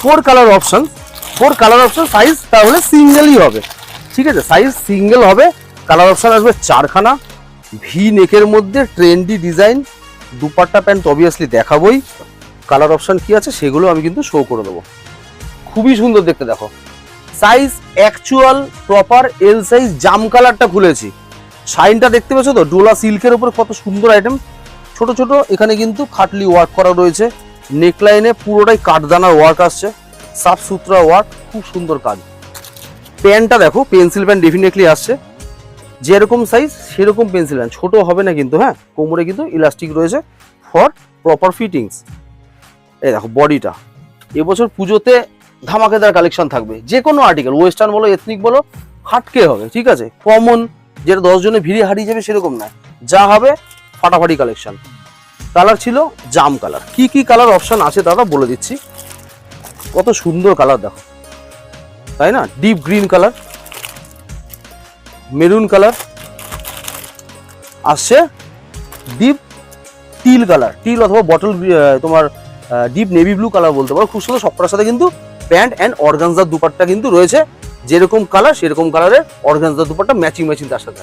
4 colour option, 4 colour option, size তাহলে সিঙ্গেলই হবে, ঠিক আছে, সাইজ সিঙ্গেল হবে। কালার অপশন আসবে 4খানা, ভি নেকের মধ্যে trendy design, dupatta pant obviously দেখাবোই। কালার অপশন কি আছে সেগুলো আমি কিন্তু শো করে দেবো। খুবই সুন্দর দেখতে, দেখো size actual proper L size, জাম কালারটা খুলেছি, শাইনটা দেখতে পাচ্ছ তো, ডোলা সিল্কের উপর কত সুন্দর আইটেম, ছোট ছোট এখানে কিন্তু খাটলি ওয়ার্ক করা রয়েছে, নেকলাইনে পুরোটাই কাঠদানার ওয়ার্ক আসছে, সাফ সুতরা ওয়ার্ক, খুব সুন্দর কাজ। প্যান্টটা দেখো, পেন্সিল প্যান্ট ডেফিনেটলি আসছে, যেরকম সাইজ সেরকম পেন্সিল প্যান্ট, ছোট হবে না কিন্তু, হ্যাঁ কোমরে কিন্তু ইলাস্টিক রয়েছে ফর প্রপার ফিটিংস। এই দেখো বডিটা, এবছর পুজোতে ধামাকেদার কালেকশন থাকবে, যে কোনো আর্টিকেল ওয়েস্টার্ন বলো এথনিক বলো হাটকে হবে, ঠিক আছে, কমন যেটা 10 জনে ভিড়ে হারিয়ে যাবে সেরকম নয়, যা হবে ফাটাফাটি কালেকশন। কালার ছিল জাম কালার, কি কি কালার অপশন আছে দাদা বলে দিচ্ছি, কত সুন্দর কালার দেখো, তাই না, deep green colour, maroon colour আসছে, ডিপ টিল কালার, টিল অথবা বটল তোমার ডিপ নেভি ব্লু কালার বলতে পারো, খুব সুন্দর। সবটার সাথে কিন্তু প্যান্ট অ্যান্ড অর্গানজার দুপাট্টা কিন্তু রয়েছে, যেরকম কালার সেরকম কালারের অর্গানজার দুপাট্টা ম্যাচিং তার সাথে।